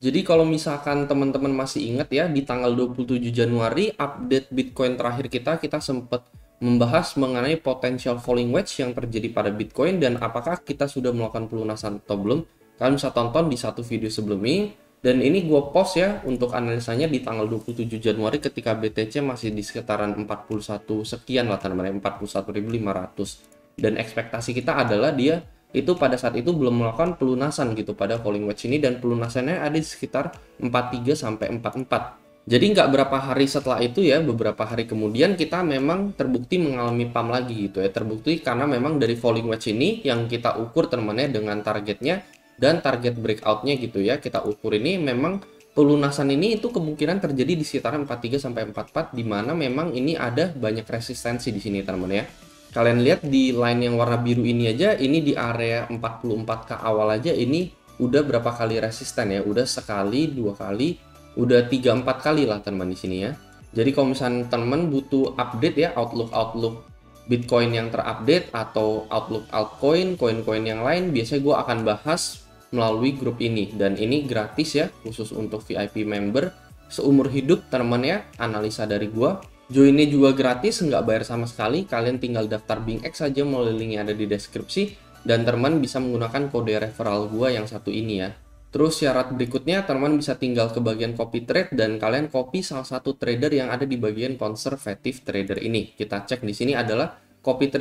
Jadi kalau misalkan teman-teman masih ingat ya, di tanggal 27 Januari update Bitcoin terakhir kita sempat membahas mengenai potential falling wedge yang terjadi pada Bitcoin dan apakah kita sudah melakukan pelunasan atau belum. Kalian bisa tonton di satu video sebelum ini. Dan ini gue post ya untuk analisanya di tanggal 27 Januari ketika BTC masih di sekitaran 41 sekian lah namanya, 41.500. Dan ekspektasi kita adalah dia itu pada saat itu belum melakukan pelunasan gitu pada falling wedge ini, dan pelunasannya ada di sekitar 43 sampai 44. Jadi nggak berapa hari setelah itu ya, beberapa hari kemudian kita memang terbukti mengalami pump lagi gitu ya. Terbukti karena memang dari falling wedge ini yang kita ukur teman-teman dengan targetnya dan target breakoutnya gitu ya. Kita ukur ini memang pelunasan ini itu kemungkinan terjadi di sekitar 43 sampai 44, di mana memang ini ada banyak resistensi di sini teman-teman ya. Kalian lihat di line yang warna biru ini aja, ini di area 44K awal aja ini udah berapa kali resisten ya, udah sekali, dua kali, udah 3-4 kali lah teman di sini ya. Jadi kalau misalnya teman butuh update ya, outlook Bitcoin yang terupdate atau outlook altcoin, koin-koin yang lain, biasanya gue akan bahas melalui grup ini, dan ini gratis ya, khusus untuk VIP member seumur hidup teman ya, analisa dari gue. Joinnya juga gratis, nggak bayar sama sekali. Kalian tinggal daftar BingX saja melalui link yang ada di deskripsi. Dan teman bisa menggunakan kode referral gua yang satu ini ya. Terus syarat berikutnya, teman bisa tinggal ke bagian copy trade dan kalian copy salah satu trader yang ada di bagian conservative trader ini. Kita cek di sini adalah copy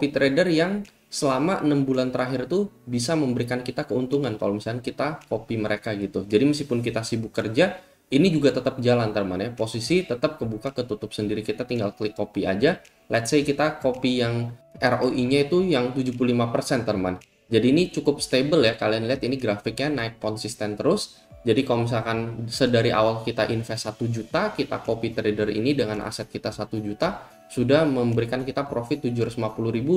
trader yang selama 6 bulan terakhir tuh bisa memberikan kita keuntungan kalau misalnya kita copy mereka gitu. Jadi meskipun kita sibuk kerja, ini juga tetap jalan teman ya, posisi tetap kebuka ketutup sendiri, kita tinggal klik copy aja. Let's say kita copy yang ROI-nya itu yang 75% teman. Jadi ini cukup stable ya, kalian lihat ini grafiknya naik konsisten terus. Jadi kalau misalkan sedari awal kita invest 1 juta, kita copy trader ini dengan aset kita 1 juta, sudah memberikan kita profit 750.000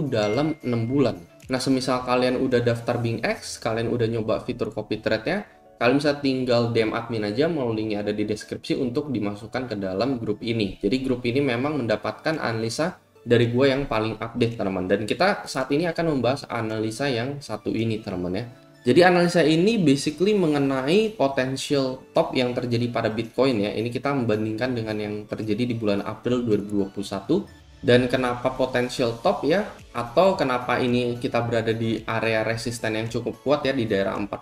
dalam 6 bulan. Nah, semisal kalian udah daftar BingX, kalian udah nyoba fitur copy trade-nya, kalian bisa tinggal DM admin aja, mau linknya ada di deskripsi untuk dimasukkan ke dalam grup ini. Jadi grup ini memang mendapatkan analisa dari gue yang paling update teman-teman. Dan kita saat ini akan membahas analisa yang satu ini teman-teman ya. Jadi analisa ini basically mengenai potential top yang terjadi pada Bitcoin ya. Ini kita membandingkan dengan yang terjadi di bulan April 2021. Dan kenapa potensial top ya, atau kenapa ini kita berada di area resisten yang cukup kuat ya, di daerah 40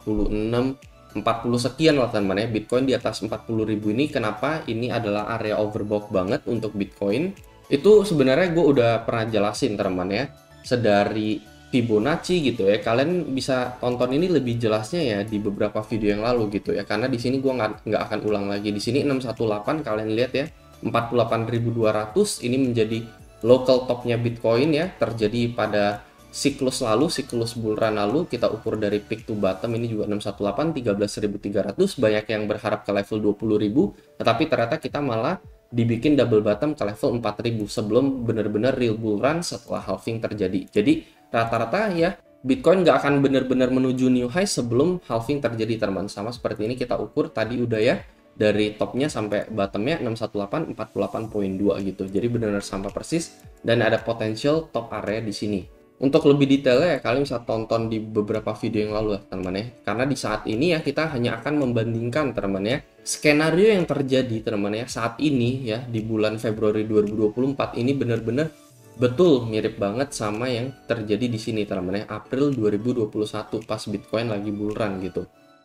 sekian lah teman ya, Bitcoin di atas 40.000 ini. Kenapa ini adalah area overbought banget untuk Bitcoin? Itu sebenarnya gue udah pernah jelasin teman ya, sedari Fibonacci gitu ya. Kalian bisa tonton ini lebih jelasnya ya di beberapa video yang lalu gitu ya, karena di sini gue nggak akan ulang lagi. Di sini 618 kalian lihat ya, 48.200 ini menjadi local topnya Bitcoin ya, terjadi pada siklus bull run lalu. Kita ukur dari peak to bottom, ini juga 618, 13.300. Banyak yang berharap ke level 20.000, tetapi ternyata kita malah dibikin double bottom ke level 4.000 sebelum benar-benar real bull run setelah halving terjadi. Jadi rata-rata ya, Bitcoin nggak akan benar-benar menuju new high sebelum halving terjadi teman. Sama seperti ini kita ukur tadi udah ya, dari topnya sampai bottomnya 618, 48.2 gitu. Jadi benar-benar sama persis, dan ada potential top area di sini. Untuk lebih detailnya ya, kalian bisa tonton di beberapa video yang lalu ya teman-teman ya. Karena di saat ini ya, kita hanya akan membandingkan teman-teman ya, skenario yang terjadi teman-teman ya saat ini ya, di bulan Februari 2024 ini benar-benar betul mirip banget sama yang terjadi di sini teman-teman ya, April 2021 pas Bitcoin lagi bull run gitu.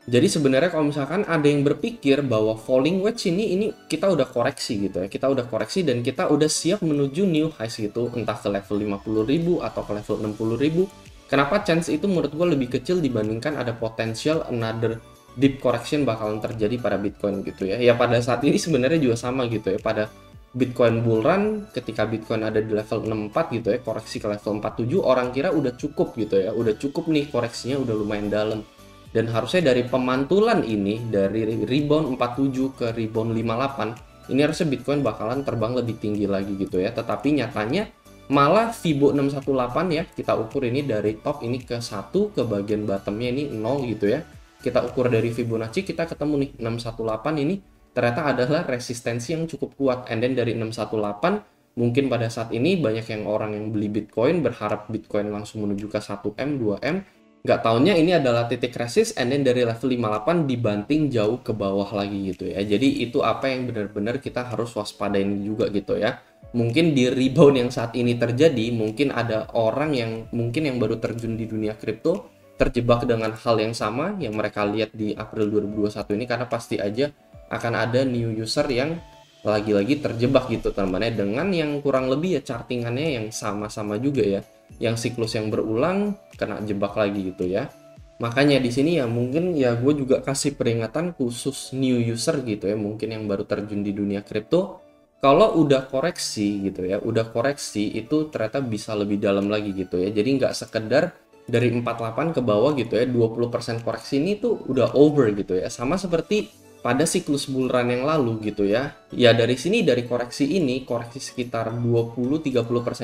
Jadi sebenarnya kalau misalkan ada yang berpikir bahwa falling wedge ini kita udah koreksi gitu ya, kita udah koreksi dan kita udah siap menuju new highs gitu, entah ke level 50.000 atau ke level 60.000. Kenapa chance itu menurut gue lebih kecil dibandingkan ada potential another deep correction bakalan terjadi pada Bitcoin gitu ya. Ya pada saat ini sebenarnya juga sama gitu ya, pada Bitcoin bull run ketika Bitcoin ada di level 64 gitu ya, koreksi ke level 47, orang kira udah cukup gitu ya, udah cukup nih koreksinya, udah lumayan dalam. Dan harusnya dari pemantulan ini, dari rebound 47 ke rebound 58, ini harusnya Bitcoin bakalan terbang lebih tinggi lagi gitu ya. Tetapi nyatanya malah Fibo 618 ya, kita ukur ini dari top ini ke 1, ke bagian bottomnya ini 0 gitu ya. Kita ukur dari Fibonacci, kita ketemu nih 618 ini ternyata adalah resistensi yang cukup kuat. And then dari 618, mungkin pada saat ini banyak yang orang yang beli Bitcoin berharap Bitcoin langsung menuju ke 1M, 2M. Nggak taunya ini adalah titik resist, and then dari level 58 dibanting jauh ke bawah lagi gitu ya. Jadi itu apa yang benar-benar kita harus waspadain juga gitu ya. Mungkin di rebound yang saat ini terjadi, mungkin ada orang yang mungkin yang baru terjun di dunia kripto terjebak dengan hal yang sama yang mereka lihat di April 2021 ini, karena pasti aja akan ada new user yang lagi-lagi terjebak gitu teman-teman ya, dengan yang kurang lebih ya chartingannya yang sama-sama juga ya, yang siklus yang berulang kena jebak lagi gitu ya. Makanya di sini ya mungkin ya gue juga kasih peringatan khusus new user gitu ya, mungkin yang baru terjun di dunia kripto, kalau udah koreksi gitu ya, udah koreksi itu ternyata bisa lebih dalam lagi gitu ya. Jadi nggak sekedar dari 48 ke bawah gitu ya, 20% koreksi ini tuh udah over gitu ya. Sama seperti pada siklus bull run yang lalu gitu ya. Ya dari sini, dari koreksi ini, koreksi sekitar 20-30%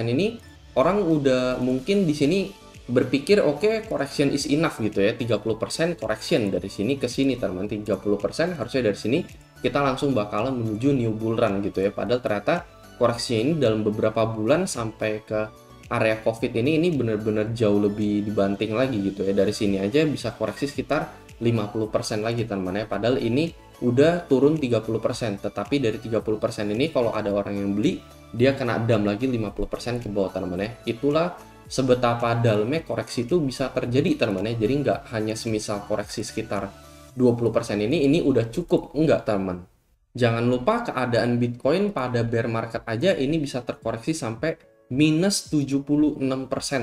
ini, orang udah mungkin di sini berpikir oke, correction is enough gitu ya. 30% correction dari sini ke sini, teman. 30% harusnya dari sini kita langsung bakalan menuju new bull run gitu ya. Padahal ternyata koreksi ini dalam beberapa bulan sampai ke area COVID ini benar-benar jauh lebih dibanting lagi gitu ya. Dari sini aja bisa koreksi sekitar 50% lagi teman-teman ya. Padahal ini udah turun 30%, tetapi dari 30% ini kalau ada orang yang beli, dia kena dam lagi 50% ke bawah teman-teman ya. Itulah sebetapa dalamnya koreksi itu bisa terjadi teman-teman ya. Jadi nggak hanya semisal koreksi sekitar 20% ini udah cukup, enggak teman. Jangan lupa keadaan Bitcoin pada bear market aja ini bisa terkoreksi sampai minus 76%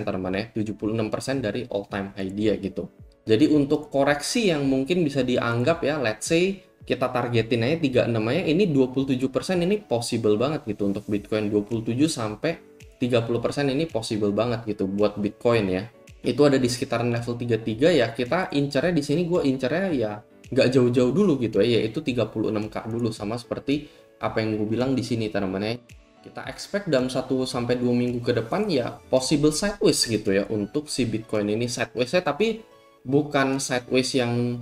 teman-teman ya. 76% dari all time high dia gitu. Jadi untuk koreksi yang mungkin bisa dianggap ya, let's say kita targetin aja 36 aja, ini 27% ini possible banget gitu untuk Bitcoin. 27 sampai 30% ini possible banget gitu buat Bitcoin ya. Itu ada di sekitaran level 33 ya, kita incernya di sini, gue incernya ya nggak jauh-jauh dulu gitu ya, yaitu 36K dulu, sama seperti apa yang gue bilang di sini teman-teman ya. Kita expect dalam 1-2 minggu ke depan ya possible sideways gitu ya untuk si Bitcoin ini. Sideways-nya tapi bukan sideways yang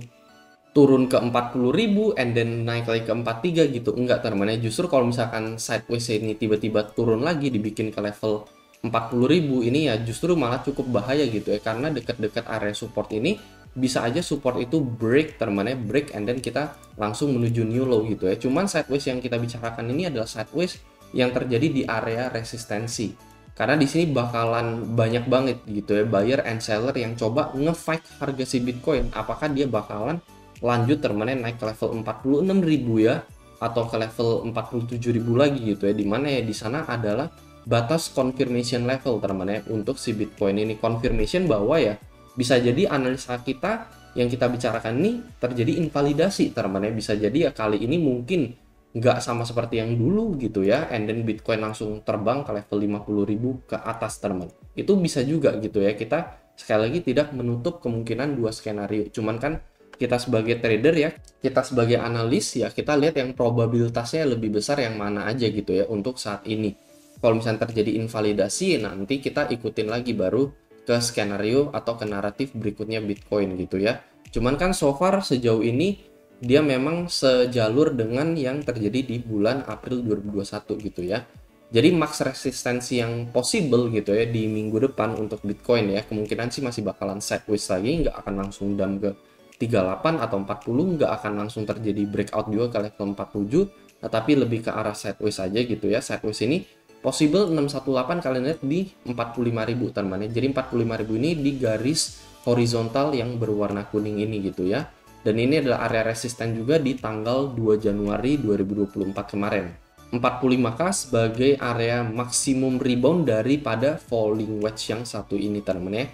turun ke 40.000 and then naik lagi ke 43 gitu, enggak teman-teman ya. Justru kalau misalkan sideways ini tiba-tiba turun lagi dibikin ke level 40.000 ini ya justru malah cukup bahaya gitu ya, karena dekat-dekat area support ini bisa aja support itu break teman-teman ya, break and then kita langsung menuju new low gitu ya. Cuman sideways yang kita bicarakan ini adalah sideways yang terjadi di area resistensi, karena di sini bakalan banyak banget gitu ya buyer and seller yang coba nge-fight harga si Bitcoin, apakah dia bakalan lanjut teman-teman naik ke level 46.000 ya, atau ke level 47.000 lagi gitu ya, dimana ya di sana adalah batas confirmation level teman-teman ya untuk si Bitcoin ini. Confirmation bahwa ya bisa jadi analisa kita yang kita bicarakan ini terjadi invalidasi teman-teman ya. Bisa jadi ya kali ini mungkin nggak sama seperti yang dulu gitu ya, and then Bitcoin langsung terbang ke level 50.000 ke atas teman. Itu bisa juga gitu ya, kita sekali lagi tidak menutup kemungkinan dua skenario. Cuman kan kita sebagai trader ya, kita sebagai analis ya, kita lihat yang probabilitasnya lebih besar yang mana aja gitu ya untuk saat ini. Kalau misalnya terjadi invalidasi, nanti kita ikutin lagi baru ke skenario atau ke naratif berikutnya Bitcoin gitu ya. Cuman kan so far sejauh ini dia memang sejalur dengan yang terjadi di bulan April 2021 gitu ya. Jadi max resistensi yang possible gitu ya di minggu depan untuk Bitcoin ya, kemungkinan sih masih bakalan sideways lagi, nggak akan langsung dump ke 38 atau 40, nggak akan langsung terjadi breakout juga ke level 47, tetapi lebih ke arah sideways aja gitu ya. Sideways ini possible 618 kalian lihat di 45.000 teman-teman. Jadi 45.000 ini di garis horizontal yang berwarna kuning ini gitu ya. Dan ini adalah area resisten juga di tanggal 2 Januari 2024 kemarin. 45K sebagai area maksimum rebound daripada falling wedge yang satu ini teman-teman ya.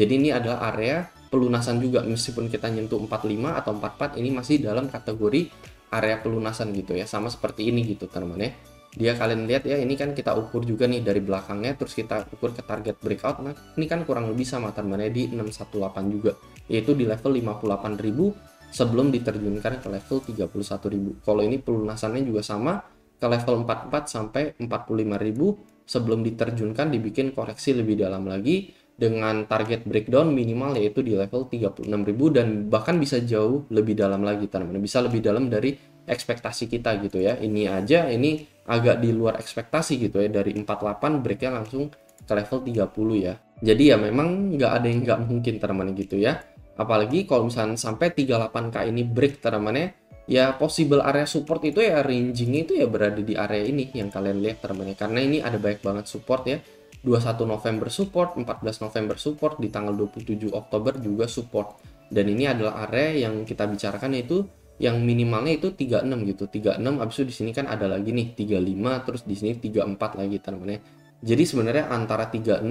Jadi ini adalah area pelunasan juga, meskipun kita nyentuh 45 atau 44 ini masih dalam kategori area pelunasan gitu ya, sama seperti ini gitu teman-teman ya. Dia kalian lihat ya, ini kan kita ukur juga nih dari belakangnya, terus kita ukur ke target breakout. Nah ini kan kurang lebih sama teman-teman ya, di 618 juga, yaitu di level 58.000 sebelum diterjunkan ke level 31.000. Kalau ini pelunasannya juga sama ke level 44 sampai 45.000 sebelum diterjunkan dibikin koreksi lebih dalam lagi dengan target breakdown minimal yaitu di level 36.000, dan bahkan bisa jauh lebih dalam lagi teman-teman, bisa lebih dalam dari ekspektasi kita gitu ya. Ini aja ini agak di luar ekspektasi gitu ya, dari 48 breaknya langsung ke level 30 ya. Jadi ya memang nggak ada yang nggak mungkin teman-teman gitu ya. Apalagi kalau misalnya sampai 38K ini break teman-teman ya possible area support itu ya ranging itu ya berada di area ini yang kalian lihat teman-teman. Karena ini ada banyak banget support ya. 21 November support, 14 November support, di tanggal 27 Oktober juga support. Dan ini adalah area yang kita bicarakan yaitu yang minimalnya itu 36 gitu. 36 habis itu di sini kan ada lagi nih 35 terus di sini 34 lagi teman-teman. Jadi sebenarnya antara 36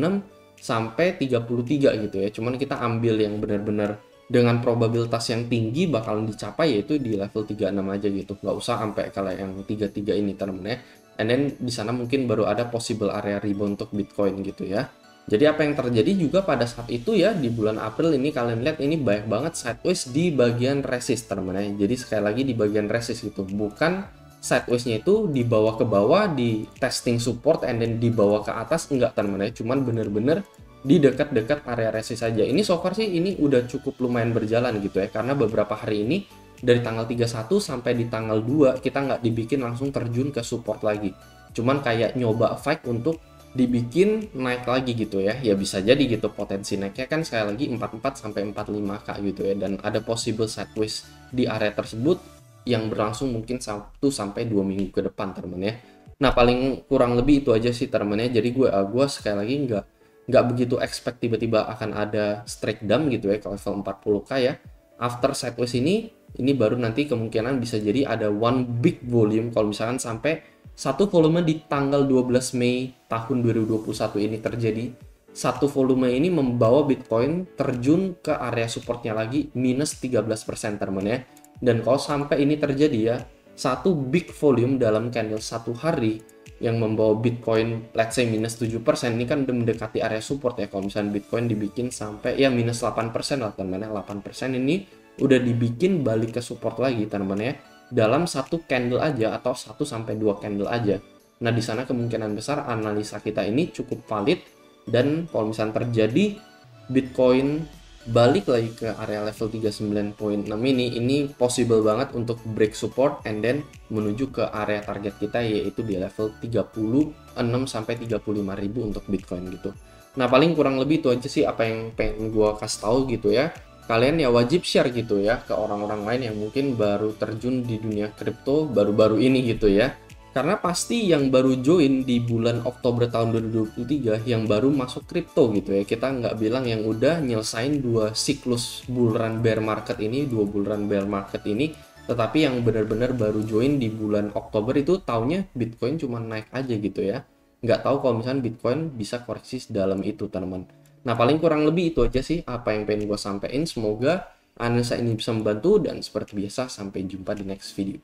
sampai 33 gitu ya. Cuman kita ambil yang benar-benar dengan probabilitas yang tinggi bakalan dicapai yaitu di level 36 aja gitu. Nggak usah sampai kalau yang 33 ini teman-teman ya. And then di sana mungkin baru ada possible area rebound untuk Bitcoin gitu ya. Jadi apa yang terjadi juga pada saat itu ya di bulan April ini kalian lihat ini banyak banget sideways di bagian resist teman-teman ya. Jadi sekali lagi di bagian resist gitu, bukan sideways-nya itu dibawa ke bawah di testing support and then dibawa ke atas enggak teman-teman ya. Cuman bener-bener di dekat-dekat area resist saja. Ini so far sih ini udah cukup lumayan berjalan gitu ya. Karena beberapa hari ini dari tanggal 31 sampai di tanggal 2 kita nggak dibikin langsung terjun ke support lagi. Cuman kayak nyoba fight untuk dibikin naik lagi gitu ya. Ya bisa jadi gitu potensi naiknya kan sekali lagi 44 sampai 45K gitu ya, dan ada possible sideways di area tersebut yang berlangsung mungkin 1 sampai 2 minggu ke depan teman ya. Nah, paling kurang lebih itu aja sih teman ya. Jadi gue sekali lagi nggak begitu expect tiba-tiba akan ada strike down gitu ya ke level 40K ya. After sideways ini baru nanti kemungkinan bisa jadi ada one big volume kalau misalkan sampai satu volume di tanggal 12 Mei tahun 2021 ini terjadi. Satu volume ini membawa Bitcoin terjun ke area supportnya lagi minus 13% teman ya. Dan kalau sampai ini terjadi ya, satu big volume dalam candle satu hari yang membawa Bitcoin let's say minus 7%, ini kan udah mendekati area support ya. Kalau misalnya Bitcoin dibikin sampai ya minus 8% lah teman ya. 8% ini udah dibikin balik ke support lagi teman ya, dalam satu candle aja atau 1 sampai 2 candle aja. Nah, di sana kemungkinan besar analisa kita ini cukup valid, dan kalau misalnya terjadi Bitcoin balik lagi ke area level 39.6 ini possible banget untuk break support and then menuju ke area target kita yaitu di level 36 sampai 35 ribu untuk Bitcoin gitu. Nah, paling kurang lebih itu aja sih apa yang pengen gua kasih tahu gitu ya. Kalian ya wajib share gitu ya ke orang-orang lain yang mungkin baru terjun di dunia kripto baru-baru ini gitu ya. Karena pasti yang baru join di bulan Oktober tahun 2023 yang baru masuk kripto gitu ya. Kita nggak bilang yang udah nyelesain 2 siklus bull run bear market ini, 2 bull run bear market ini, tetapi yang benar-benar baru join di bulan Oktober itu taunya Bitcoin cuma naik aja gitu ya. Nggak tahu kalau misalnya Bitcoin bisa koreksi dalam itu teman-teman. Nah, paling kurang lebih itu aja sih apa yang pengen gue sampein. Semoga analisa ini bisa membantu, dan seperti biasa sampai jumpa di next video.